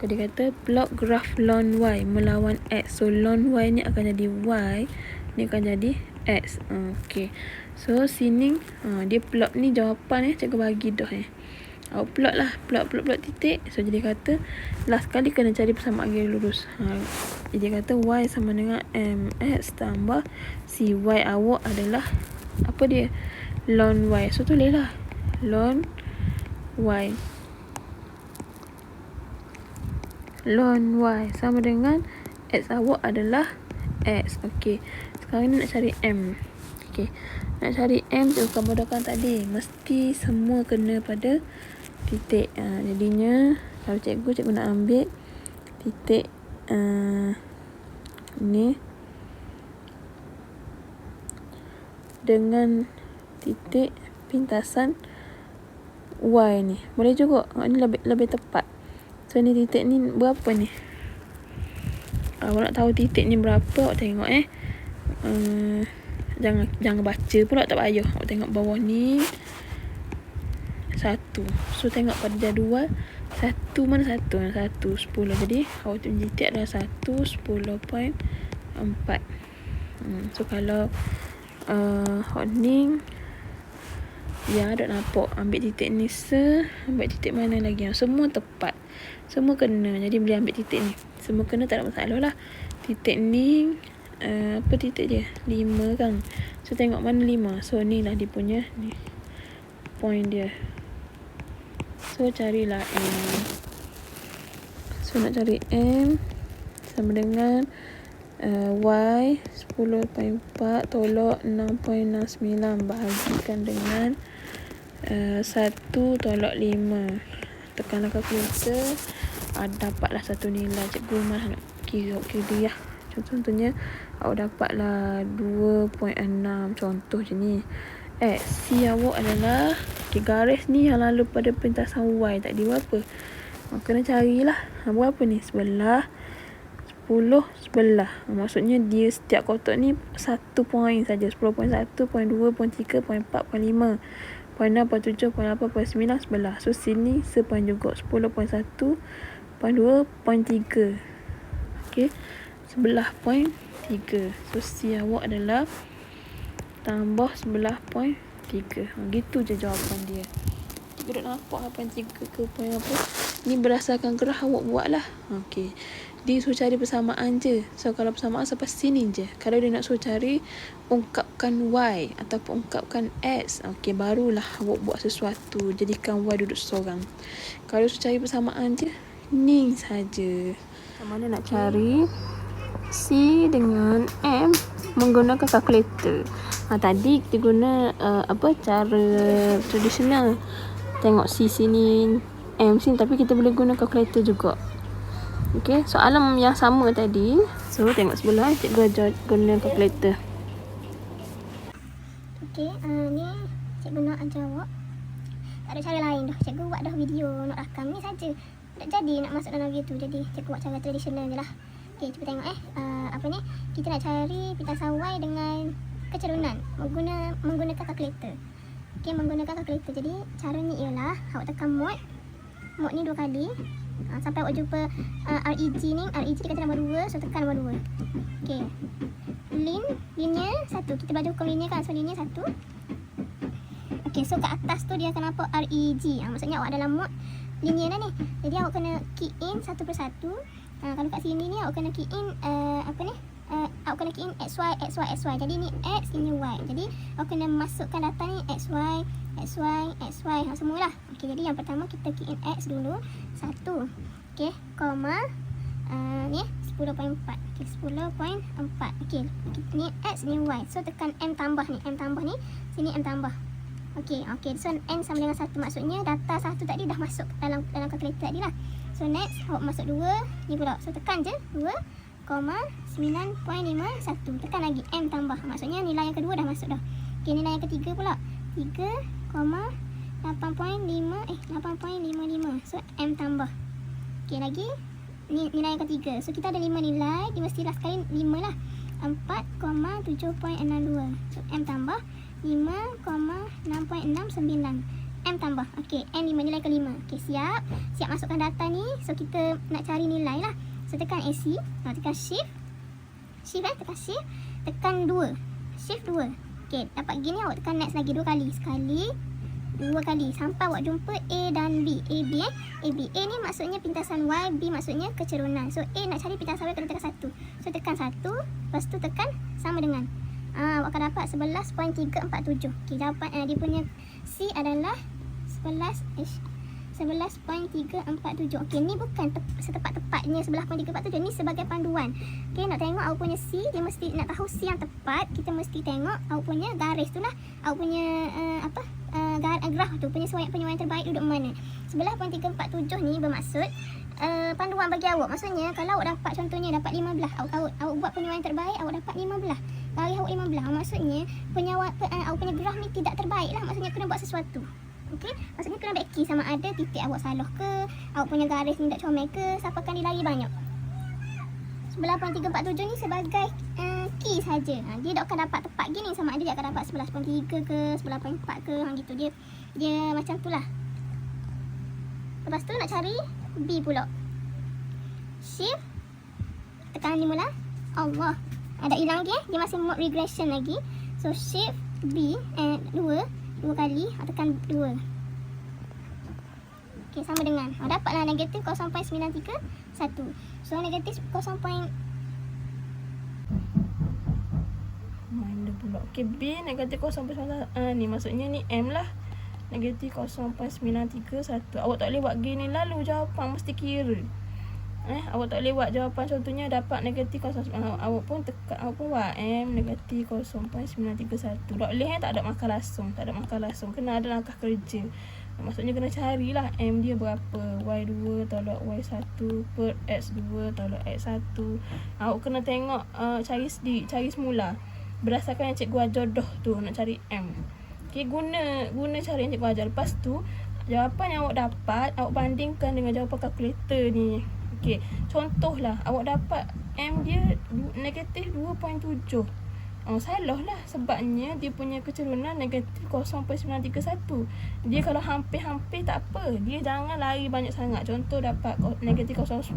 Dia kata plot graf ln y melawan x. So ln y ni akan jadi y, ni akan jadi x. Okay. So sini dia plot ni jawapan cikgu bagi dah awak plot lah, plot titik. So jadi kata last kali kena cari persamaan garis lurus. Jadi kata y sama dengan mx tambah si y awak adalah apa dia, ln y. So tulis lah ln y, ln y sama dengan x awak adalah x. Okey, sekarang ni nak cari m. Okey, nak cari m tu bukan mudahkan tadi, mesti semua kena pada titik. Jadinya kalau cikgu nak ambil titik ni dengan titik pintasan y ni. Boleh juga, ni lebih tepat. So ni titik ni berapa ni? Awak nak tahu titik ni berapa, awak tengok jangan baca pula, tak payah. Awak tengok bawah ni 1. So tengok pada jadual 1 mana 1? 1, 10. Jadi awak titik adalah 1, 10.4. So kalau awak ni dok nampak ambil titik ni ambil titik mana lagi, semua tepat, semua kena. Jadi boleh ambil titik ni, semua kena, tak ada masalah lah. Titik ni apa titik dia? 5 kan. So tengok mana 5. So ni lah dia punya ni point dia. So carilah m. So nak cari m sama dengan y 10.4 tolak 6.69 bahagikan dengan 1 tolak 5. Tekanlah kalkulator, dapatlah satu nilai. Cikgu malah nak kira lah. Contohnya awak dapatlah 2.6. Contoh je ni. C awak adalah garis ni yang lalu pada pintasan y tadi berapa? Kena carilah berapa ni, sebelah 10 sebelah. Maksudnya dia setiap kotak ni 1 poin saja. 10.1, poin 2, poin 3, poin 4, poin 5, poin 6, poin 7, poin 8, poin 9 sebelah. So sini sepoin juga, 10.1, poin 2, poin 3. Okey, sebelah poin 3. So C awak adalah tambah sebelah poin 3. Gitu je jawapan dia. Cikgu nak nampak poin 3 ke poin apa. Ni berdasarkan graf awak buat lah. Okey, dia suruh cari persamaan je. So kalau persamaan sampai sini je. Kalau dia nak suruh cari ungkapkan y ataupun ungkapkan x, okey, barulah awak buat sesuatu, jadikan y duduk seorang. Kalau suruh cari persamaan je, ni saja. Mana nak cari C dengan M menggunakan kalkulator. Tadi kita guna cara tradisional. Tengok C sini, M sini, tapi kita boleh guna kalkulator juga. Okey, soalan yang sama tadi. So tengok sebelah, cikgu guna kalkulator. Okey, ni cikgu nak ajar awak. Tak ada cara lain dah. Cikgu buat dah video nak rakam ni saja. Tak jadi nak masuk dalam video tu. Jadi cikgu buat cara tradisional je lah. Okey, cuba tengok kita nak cari pintasan y dengan kecerunan menggunakan kalkulator. Okey, menggunakan kalkulator. Jadi cara ni ialah awak tekan mod ni 2 kali sampai awak jumpa reg ni. Reg dia kata nombor 2, so tekan nombor 2. Okey, linear 1. Kita belajar hukum linear kan, so linear 1. Okey, so kat atas tu dia akan nampak reg. Maksudnya awak dalam mod linear dah ni. Jadi awak kena key in satu persatu. Kalau kat sini ni awak kena key in awak kena key in xy. Jadi ni x, ini y. Jadi awak kena masukkan data ni xy semualah. Okey, jadi yang pertama kita key in x dulu 1. Okey, koma ni 10.4. Okey, 10.4. Okey, ni x, ni y. So tekan m tambah ni, sini m tambah. Okey, so n sama dengan 1. Maksudnya data 1 tadi dah masuk dalam kalkulator tadi lah. So next awak masuk 2 ni pula. So tekan je 2,9.51. Tekan lagi m tambah. Maksudnya nilai yang kedua dah masuk dah. Okey, nilai yang ketiga pula 3,8.55. So m tambah. Okey, lagi ni nilai yang ketiga. So kita ada 5 nilai, dia mesti last kali 5 lah. 4,7.62. So m tambah 5,6.69. M tambah. Okey, M5 nilai ke 5. Okey, siap. Siap masukkan data ni. So kita nak cari nilai lah. So tekan AC, tekan shift. Tekan shift, tekan 2. Shift 2. Okey, dapat gini awak tekan next lagi 2 kali. Sekali, 2 kali sampai awak jumpa A dan B. A, B A, B. A ni maksudnya pintasan Y, B maksudnya kecerunan. So A nak cari pintasan Y kena tekan 1. So tekan 1, lepas tu tekan sama dengan. Awak akan dapat 11.347. Okey, jawapan dia punya C adalah 11.347. Okey, ni bukan setepat-tepatnya 11.347. Ni sebagai panduan. Okey, nak tengok awak punya C, dia mesti nak tahu C yang tepat, kita mesti tengok awak punya garis tu lah. Awak punya graf tu punya penyuaian terbaik duduk mana. 11.347 ni bermaksud panduan bagi awak. Maksudnya kalau awak dapat, contohnya dapat 15, awak buat penyuaian terbaik, awak dapat 15. Garis awak 15. Maksudnya awak punya graf ni tidak terbaik lah. Maksudnya kena buat sesuatu. Okey, maksudnya kena backi sama ada titik awak salah ke, awak punya garis ni tak comel ke, siapakan dia lari banyak. 11.347 ni sebagai key saja. Dia tak akan dapat tepat gini, sama ada dia akan dapat 11.3 ke 11.4 ke, gitu. Dia macam tu lah. Lepas tu nak cari B pula. Shift, tekan 5 lah. Allah, ada hilang lagi dia masih mode regression lagi. So shift B 2 kali, tekan 2. Okey, sama dengan dapatlah negatif 0.931. So negatif 0. Mana pula. Okey, B negatif 0.9. Ni maksudnya ni M lah. Negatif 0.931. Awak tak boleh buat gini lalu jawapan mesti kira. Awak tak boleh buat jawapan contohnya dapat negatif 0.9. Awak pun buat M negatif 0.931. Tak boleh tak ada markah langsung. Kena ada langkah kerja. Maksudnya kena carilah M dia berapa. Y2 tolak Y1 per X2 tolak X1. Awak kena tengok cari semula. Berdasarkan yang cikgu ajar dah tu nak cari M. Okey, guna cara yang cikgu ajar. Lepas tu jawapan yang awak dapat awak bandingkan dengan jawapan kalkulator ni. Okey, contohlah awak dapat M dia negatif 2.7. Salah lah sebabnya dia punya kecerunan negatif 0.931. Dia kalau hampir-hampir tak apa, dia jangan lari banyak sangat. Contoh dapat negatif 0.9,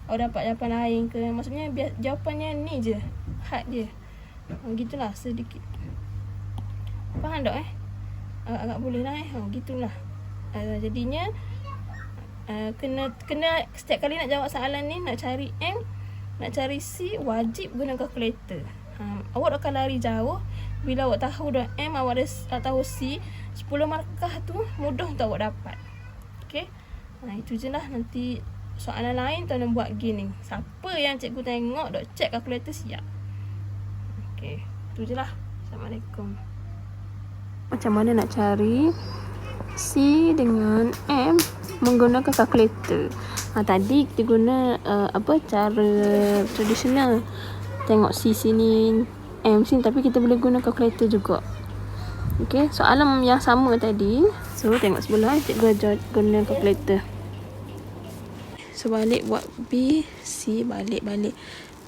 awak dapat jawapan lain ke, maksudnya jawapannya ni je, had dia. Gitulah sedikit. Faham tak agak boleh lah gitulah. Jadinya kena setiap kali nak jawab soalan ni, nak cari M, nak cari C, wajib guna kalkulator. Awak akan lari jauh bila awak tahu dah M, awak dah tahu C. 10 markah tu mudah untuk awak dapat. Okey, itu je lah. Nanti soalan lain tolong buat gini. Siapa yang cikgu tengok dok check kalkulator siap. Okey, itu je lah. Assalamualaikum. Macam mana nak cari C dengan M menggunakan kalkulator? Tadi kita guna cara tradisional. Tengok C sini, M sini, tapi kita boleh guna kalkulator juga. Okey, soalan yang sama tadi. So tengok sebelah cikgu ajar guna kalkulator. So balik buat B, C, balik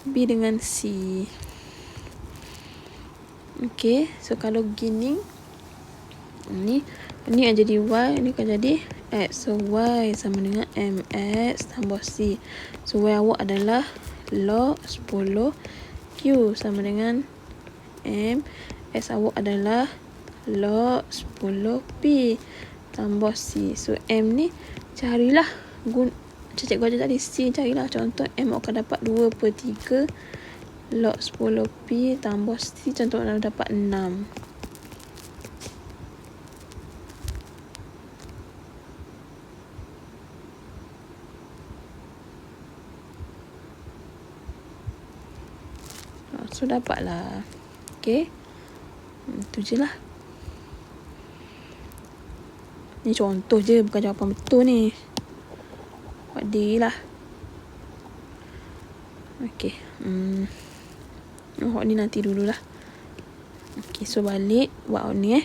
B dengan C. Okey, so kalau gini ni yang jadi Y, ni akan jadi X. So Y sama dengan MX tambah C. So Y awak adalah log 10. Q sama dengan M. X awak adalah log 10 P tambah C. So M ni carilah cikgu ajar tadi C, carilah. Contoh M awak akan dapat 2/3 log 10 P tambah C. Contoh anda dapat 6. So dapatlah. Okey, itu je lah. Ni contoh je, bukan jawapan betul ni. Buat D lah. Okey, ni nanti dululah. Okey, so balik buat ni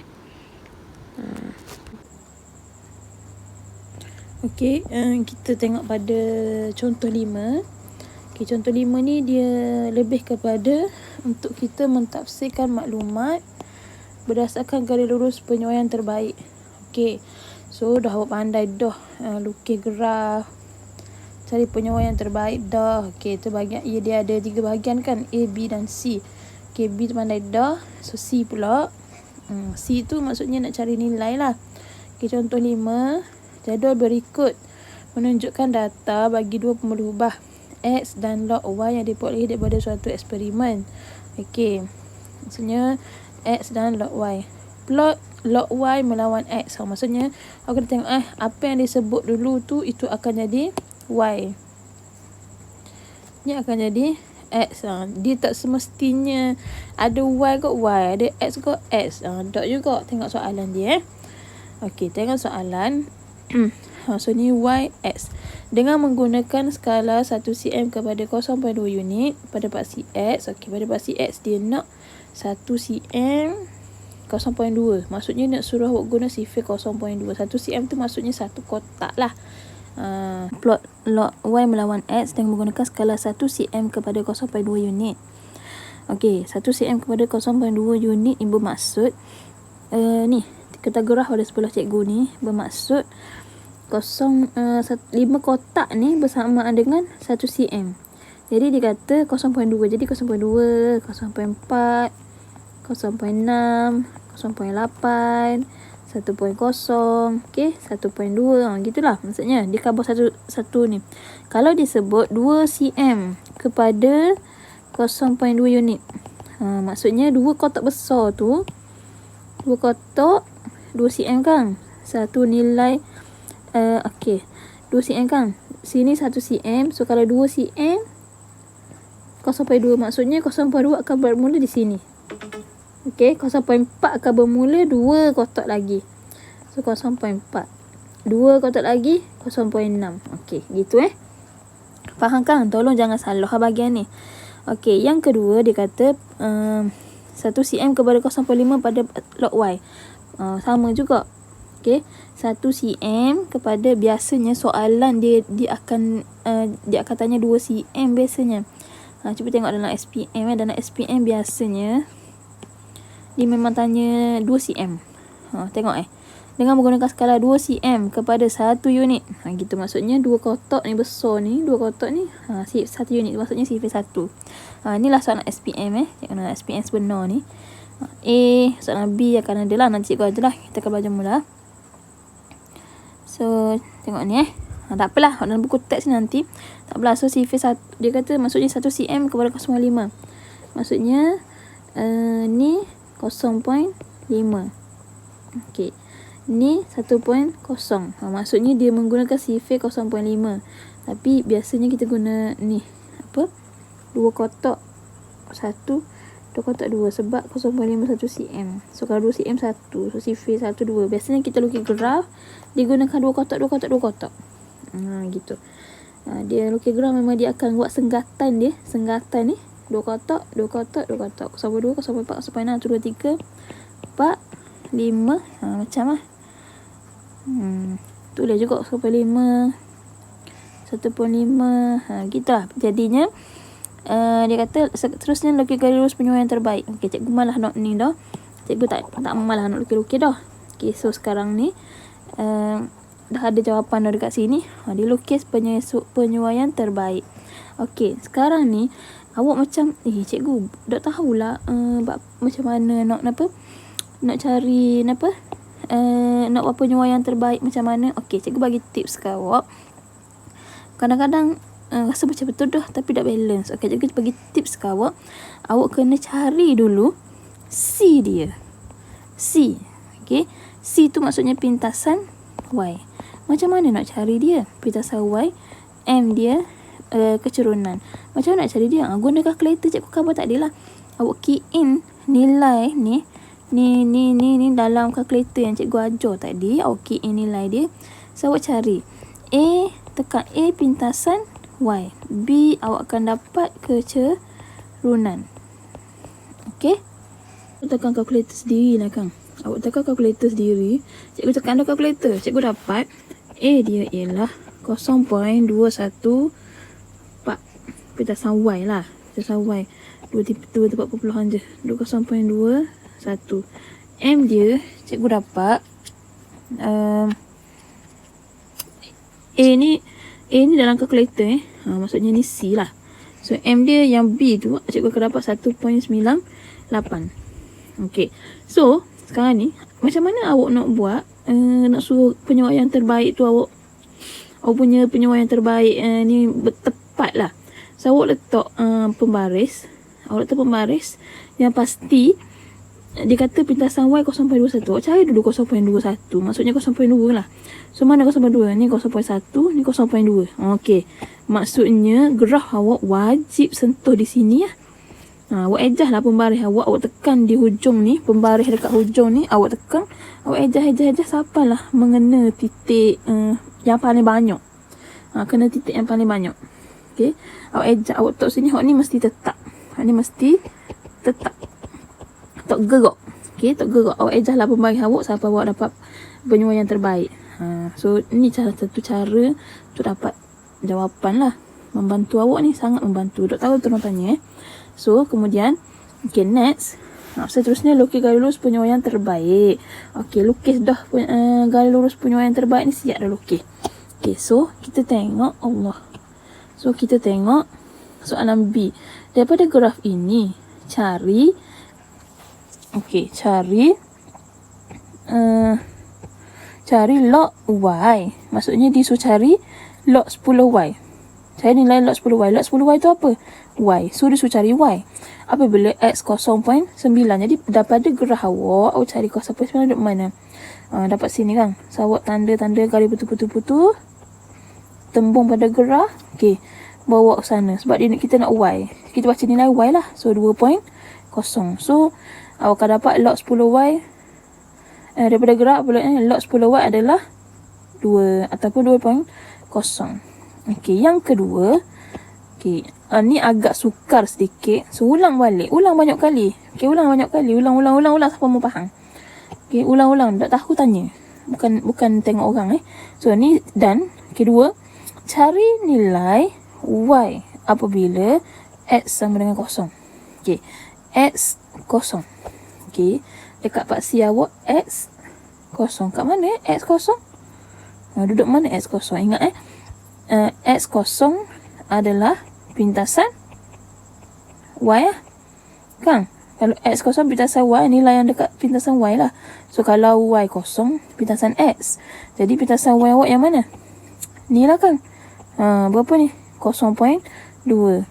Okey, kita tengok pada contoh 5. Okey, contoh 5 ni dia lebih kepada untuk kita mentafsirkan maklumat berdasarkan garis lurus penyuaian terbaik. Okey. So dah awak pandai dah lukis graf, cari penyuaian terbaik dah. Okey, tu bahagian dia ada 3 bahagian kan, A, B dan C. Okey, B tu pandai dah. So C pula. C tu maksudnya nak cari nilai lah. Okey, contoh 5. Jadual berikut menunjukkan data bagi dua pemerluh ubah X dan log Y yang diperoleh daripada suatu eksperimen. Okey, maksudnya X dan log Y. Plot log Y melawan X. Maksudnya aku kena tengok apa yang disebut dulu tu, itu akan jadi Y. Ni akan jadi X. Dia tak semestinya ada Y kot Y, ada X kot X. Dot juga. Tengok soalan dia. Okey, tengok soalan. So ni Y, X. Dengan menggunakan skala 1 cm kepada 0.2 unit pada paksi X. Okey, pada paksi X dia nak 1 cm 0.2. Maksudnya nak suruh awak guna sifar 0.2. 1 cm tu maksudnya satu kotak lah. Plot log Y melawan X dengan menggunakan skala 1 cm kepada 0.2 unit. Okey, 1 cm kepada 0.2 unit ni bermaksud ni kita graf pada sebelah cikgu ni bermaksud 5 kotak ni bersamaan dengan 1 cm. Jadi dia kata 0.2. Jadi 0.2, 0.4, 0.6, 0.8, 1.0, okey, 1.2, gitulah maksudnya dia cover satu ni. Kalau disebut 2 cm kepada 0.2 unit, maksudnya 2 kotak besar tu, 2 kotak 2 cm kan, satu nilai okey, 2 cm kan, sini 1 cm. So kalau 2 cm 0.2, maksudnya 0.2 akan bermula di sini. Okey, 0.4 akan bermula 2 kotak lagi. So 0.4, 2 kotak lagi 0.6. Okey, gitu faham kan? Tolong jangan salah bahagian ni. Okey, yang kedua dia kata 1 cm kepada 0.5 pada log Y. Sama juga. Okey, 1 cm kepada, biasanya soalan dia akan tanya 2 cm biasanya. Cuba tengok dalam SPM. Dalam SPM biasanya dia memang tanya 2 cm. Tengok dengan menggunakan skala 2 cm kepada 1 unit. Gitu maksudnya 2 kotak ni besar ni, 2 kotak ni 1 unit, maksudnya sifar 1. Inilah soalan SPM Soalan SPM sebenar ni. A, soalan B akan ada lah, nanti cikgu ajar lah. Kita akan belajar mula. So tengok ni tak apalah, dalam buku teks ni nanti tak apalah. So sifar 1, dia kata maksudnya 1 cm kepada 0.5. Maksudnya ni 0.5. Okey, ni 1.0. Maksudnya dia menggunakan sifar 0.5. Tapi biasanya kita guna ni 2 kotak 1, 2 kotak 2, sebab 0.5 1 cm. So kalau 2 cm 1, so sifar 1 2. Biasanya kita lukis graf dia gunakan 2 kotak 2 kotak 2 kotak. Gitu. Dia lukis graf memang dia akan buat senggatan dia. Senggatan ni 2 kotak 2 kotak 2 kotak. 0.2, 0.4, 0.6, 1, 2, 3, 4, 5. Macam lah. Tulis juga 0.5, 1.5. Gitu lah jadinya. Dia kata seterusnya lukis garis penyuaian terbaik. Okey, cikgu malah nak ni dah. Cikgu tak malah nak lukis-lukis dah. Okey, so sekarang ni dah ada jawapan dah dekat sini. Dia lukis penyuaian terbaik. Okey, sekarang ni awak macam cikgu tak tahulah macam mana nak cari nak buat penyuaian terbaik macam mana. Okey, cikgu bagi tips kat awak. Kadang-kadang rasa macam betul dah tapi tak balance. Okey, cikgu bagi tips kat awak. Awak kena cari dulu C dia. C. Okey, C tu maksudnya pintasan Y. Macam mana nak cari dia? Pintasan Y. M dia kecerunan. Macam mana nak cari dia? Guna kalkulator cikgu cover tadi lah. Awak key in nilai ni dalam kalkulator yang cikgu ajar tadi. Awak key in nilai dia. So awak cari A, tekan A pintasan Y. B, awak akan dapat kecerunan. Okey, tekan kalkulator sendiri lah kan. Awak tekan kalkulator sendiri. Cikgu tekan dah kalkulator. Cikgu dapat A dia ialah 0.214 pintasan Y lah. Pintasan Y 2 tempat perpuluhan je. 0.21. M dia cikgu dapat A ni dalam kalkulator maksudnya ni C lah. So M dia yang B tu cikgu akan dapat 1.98. Okey. So sekarang ni macam mana awak nak buat nak suruh penyuaian terbaik tu awak punya penyuaian terbaik ni tepat lah. So awak letak pembaris. Awak letak pembaris yang pasti dia kata pintasan Y 0.21. Awak cari dulu 0.21. Maksudnya 0.2 lah. So mana 0.2? Ni 0.1, ni 0.2. Okey. Maksudnya graf awak wajib sentuh di sini lah. Awak ejah lah pembaris awak. Awak tekan di hujung ni. Pembaris dekat hujung ni. Awak tekan. Awak ejah sampailah mengena titik yang paling banyak. Kena titik yang paling banyak. Okey. Awak ejah. Awak letak sini. Awak ni mesti tetap. Ni mesti tetap. Tak gerak. Okey, tak gerak. Awak ejah lah pembaris awak sampai awak dapat penyuaian terbaik. So ni satu cara untuk dapat jawapan lah. Membantu awak ni, sangat membantu. Dok tahu tuan tanya So kemudian okay, next seterusnya lukis garis lurus penyuaian terbaik. Okay, lukis dah garis lurus penyuaian terbaik ni, siap dah lukis. Okay, so kita tengok kita tengok soalan B. Daripada graf ini cari log Y. Maksudnya disuruh cari log 10Y. Cari nilai log 10Y. Log 10Y tu apa? Y. So disuruh cari Y. Apabila X 0.9. Jadi daripada graf awak cari 0.9 duduk mana? Dapat sini kan. So awak tanda-tanda garis putu-putu. Tembung pada graf. Okay. Bawa ke sana. Sebab kita nak Y. Kita baca nilai Y lah. So 2.0. So awak akan dapat log 10Y daripada graf log 10Y adalah 2 ataupun 2.0. Okey, yang kedua, okey, ni agak sukar sedikit. So ulang balik, ulang banyak kali. Okey, ulang banyak kali, ulang sampai mu faham. Okey, ulang, tak tahu tanya. Bukan tengok orang So ni dan kedua, cari nilai Y apabila X sama dengan 0. Okey, X 0. Okey, dekat paksi awak X 0. Kat mana X 0? Duduk mana X 0? Ingat X 0 adalah pintasan Y lah. Kan? Kalau X 0 pintasan Y, nilai yang dekat pintasan Y lah. So kalau Y 0, pintasan X. Jadi pintasan Y awak yang mana? Ni lah kan? Berapa ni? 0.2. 0.2.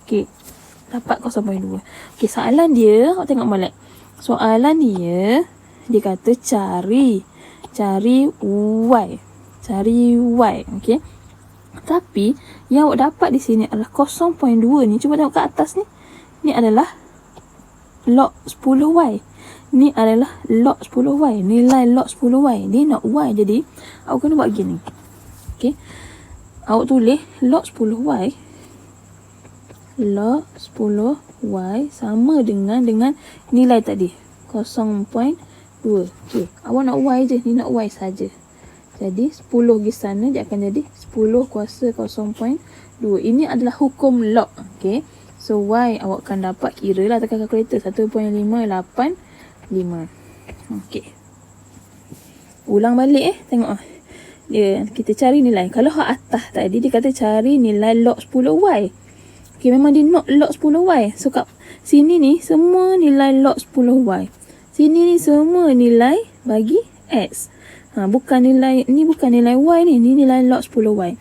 Okey. Dapat 0.2. Okey, soalan dia, awak tengok balik. Soalan dia kata cari Y. Cari Y. Okey. Tapi yang awak dapat di sini adalah 0.2 ni. Cuba tengok ke atas ni. Ni adalah log 10Y. Ni adalah log 10Y. Nilai log 10Y. Dia nak Y. Jadi awak kena buat gini. Okey. Awak tulis log 10Y. Log 10Y sama dengan nilai tadi 0.2. Okey, awak nak Y je, ni nak Y saja. Jadi 10 pergi sana, dia akan jadi 10 kuasa 0.2. Ini adalah hukum log. Okey, so Y awak akan dapat, kira lah tekan kalkulator, 1.585. Okey, ulang balik tengok kita cari nilai. Kalau hak atas tadi dia kata cari nilai log 10Y. Okay, memang dia nak log 10Y. So kat sini ni semua nilai log 10Y. Sini ni semua nilai bagi X. Bukan nilai ni, bukan nilai Y ni. Ni nilai log 10Y.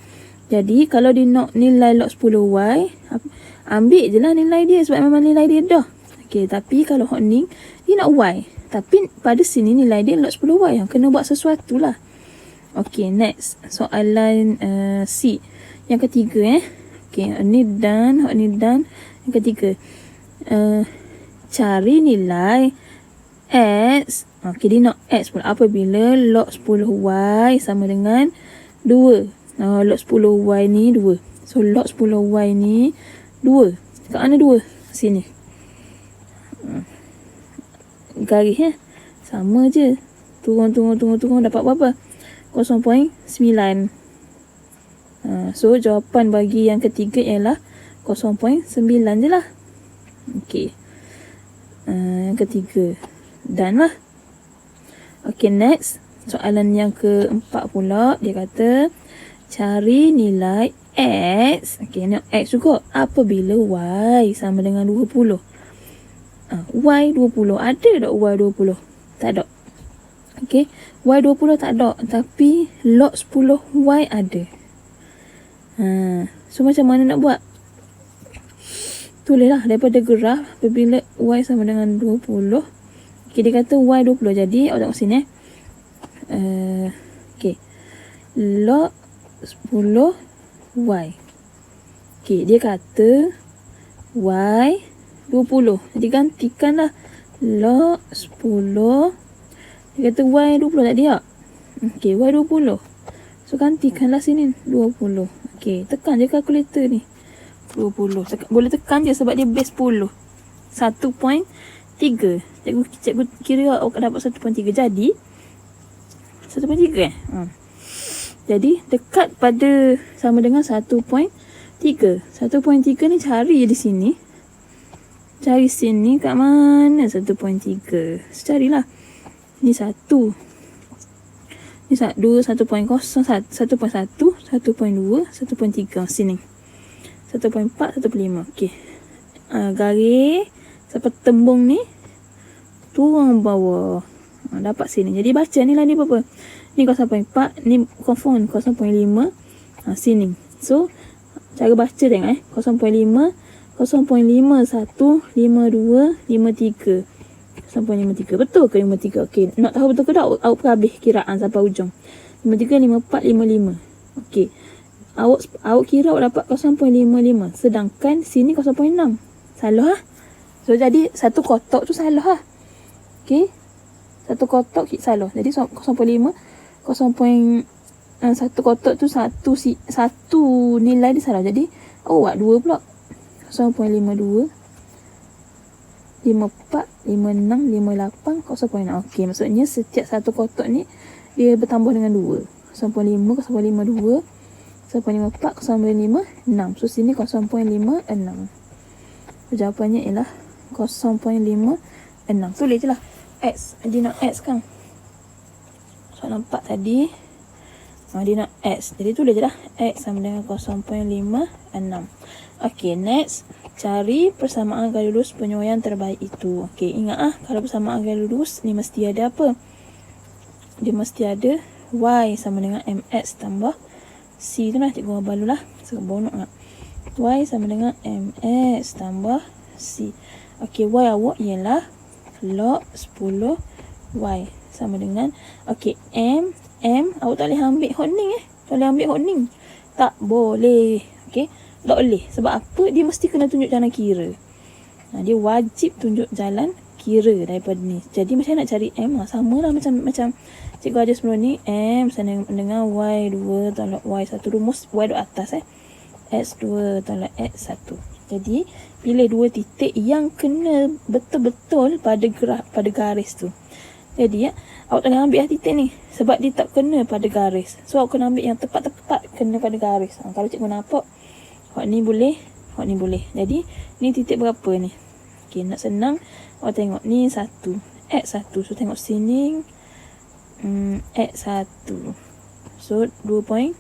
Jadi kalau dia nak nilai log 10Y, ambil je lah nilai dia sebab memang nilai dia dah. Okay, tapi kalau hak ni dia nak Y. Tapi pada sini nilai dia log 10Y. Yang kena buat sesuatu lah. Okay, next. Soalan C. Yang ketiga Okay, ni dan yang ketiga. Cari nilai X. Okay, dia nak X pula. Apabila log 10Y sama dengan 2. Log 10Y ni 2. So, log 10Y ni 2. Kat mana 2? Sini. Garis sama je. Turun. Dapat berapa? 0.9. So jawapan bagi yang ketiga ialah 0.9 je lah. Okey. Yang ketiga. Dan lah. Okay, next. Soalan yang keempat pula. Dia kata, cari nilai X. Okay, nak X juga. Apabila Y sama dengan 20. Y 20. Ada tak Y 20? Tak ada. Okay, Y 20 tak ada. Tapi log 10 Y ada. So, macam mana nak buat? Tulislah daripada graf apabila Y sama dengan 20. Okay, dia kata Y 20. Jadi, awak tengok sini. Okay. Log 10 Y. Okay, dia kata Y 20. Jadi, gantikanlah log 10. Dia kata Y 20 tak dia? Okay, Y 20. So, gantikanlah sini 20. Okay, tekan je kalkulator ni. 20. Boleh tekan je sebab dia base 10. 1.3. Cikgu kira awak dapat 1.3. Jadi 1.3 Jadi dekat pada sama dengan 1.3. 1.3 ni cari je di sini. Cari sini kat mana 1.3. So, carilah. Ni 1. Ni 2, 1.0, 1.1, 1.2, 1.3. Sini. 1.4, 1.5. Okey. Garis sampai tembung ni turun bawah. Dapat sini. Jadi baca ni lah ni berapa? Ni 0.4, ni confirm 0.5. Sini. So, cara baca tengok 0.5, 0.51, 52, 53. 0.53. Betul ke 53? Okey. Nak tahu betul ke tak? Awak habis kiraan sampai ujung. 53, 54, 55. Okey. Awak kira awak dapat 0.55. Sedangkan sini 0.6. Salah . So, jadi satu kotak tu salah . Okey. Satu kotak salah. Jadi 0.5. Satu kotak tu satu nilai dia salah. Jadi awak buat 2 pula. 0.52, 54, 56, 58, 0.6. Okey, maksudnya setiap satu kotak ni dia bertambah dengan 2. 0.5, 0.52, 0.54, 0.56. So, sini 0.56. Jawapannya ialah 0.56. Tulis je lah. X. Dia nak X kan? Soalan 4 tadi. Dia nak X. Jadi, tulis je lah. X sama dengan 0.56. Okey, next. Cari persamaan garis lurus penyuaian terbaik itu. Okey, ingat kalau persamaan garis lurus ni mesti ada apa? Dia mesti ada Y sama dengan MX tambah C tu lah. Cikgu balu lah. So, bonok tak? Y sama dengan MX tambah C. Okey, Y awak ialah log 10 Y sama dengan, okey, M awak tak boleh ambil honing tak boleh ambil honing. Tak boleh. Okey, tak boleh. Sebab apa? Dia mesti kena tunjuk jalan kira. Dia wajib tunjuk jalan kira daripada ni. Jadi macam nak cari M sama lah macam cikgu ajar sebelum ni. M sama dengan Y2 tolak Y1. Rumus Y duduk atas X2 tolak X1. Jadi pilih 2 titik yang kena betul-betul pada garis tu. Jadi awak tak boleh ambil titik ni sebab dia tak kena pada garis. So awak kena ambil yang tepat-tepat kena pada garis. Kalau cikgu nampak awak ni boleh, awak ni boleh. Jadi ni titik berapa ni? Okey, nak senang awak tengok ni 1, X1. So tengok sini X1. So 2.2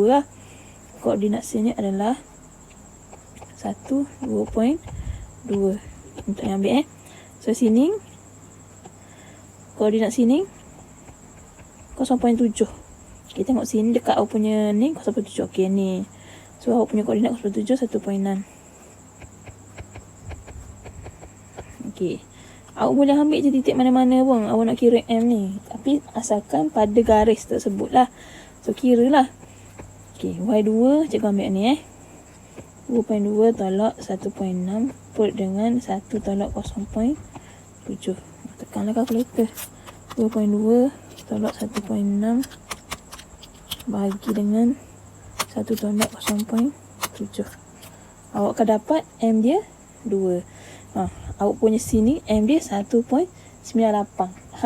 lah. Koordinat sini adalah 1, 2.2 untuk yang ambil So sini koordinat sini 0.7. Okey, tengok sini dekat awak punya ni 0.7. Okey, ni. So awak punya koordinat 0.7, 1.6. Okey. Awak boleh ambil je titik mana-mana pun awak nak kira M ni. Tapi asalkan pada garis tersebut lah. So kira lah. Okey, Y2 cikgu ambil ni 2.2 tolak 1.6 per dengan 1 tolak 0.7. Tekanlah kalkulator. 2.2 tolak 1.6 bagi dengan 1 tolak 0.7. Awak akan dapat M dia 2. Awak punya sini M dia 1.98.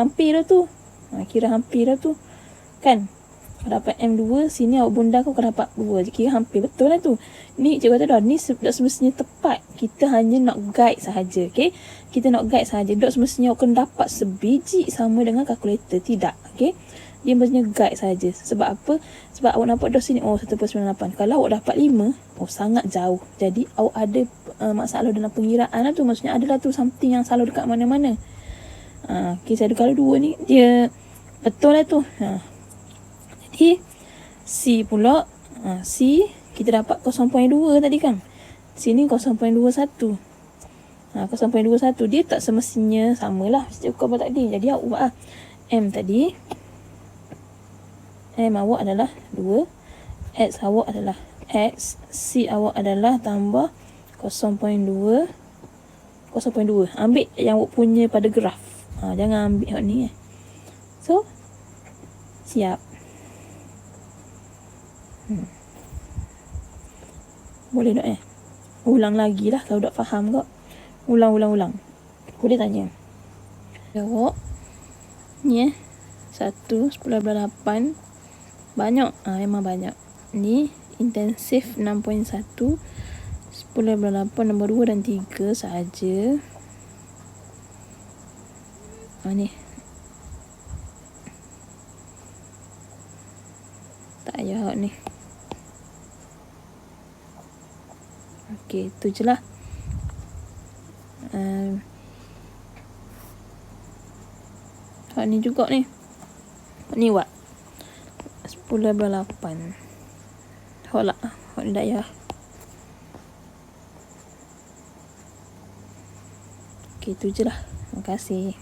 Hampir dah tu. Kira hampir dah tu. Kan? Kau dapat M2, sini awak bunda kau dapat 2. Kira hampir betul lah tu. Ni cikgu kata dah, ni tak semestinya tepat. Kita hanya nak guide sahaja, okey? Kita nak guide sahaja. Tak semestinya awak kena dapat sebiji sama dengan kalkulator. Tidak, okey? Dia maksudnya guide sahaja. Sebab apa? Sebab awak nampak dah sini, 1/98. Kalau awak dapat 5, sangat jauh. Jadi awak ada masalah dalam pengiraan lah tu. Maksudnya adalah tu something yang salah dekat mana-mana. Okay, kalau 2 ni, dia betul lah tu. Jadi C pula, C kita dapat 0.2 tadi kan. Sini 0.21. 0.21 dia tak semestinya samalah macam kau tadi. Jadi awak buat M tadi. M awak adalah 2. X awak adalah X. C awak adalah tambah 0.2. Ambil yang awak punya pada graf. Jangan ambil yang ni. So, siap. Boleh tak ulang lagi lah kalau tak faham kok. Ulang. Boleh tanya. Jawab. Ni 1/10/8. Banyak. Memang banyak. Ni intensif 6.1. 10/8 nombor 2 dan 3 sahaja. Ni. Tak payah ni. Okey, tu je lah. Hak ni juga ni. Ni buat 10/8. Hak lah. Hak ni tak payah. Okey, tu je lah. Terima kasih.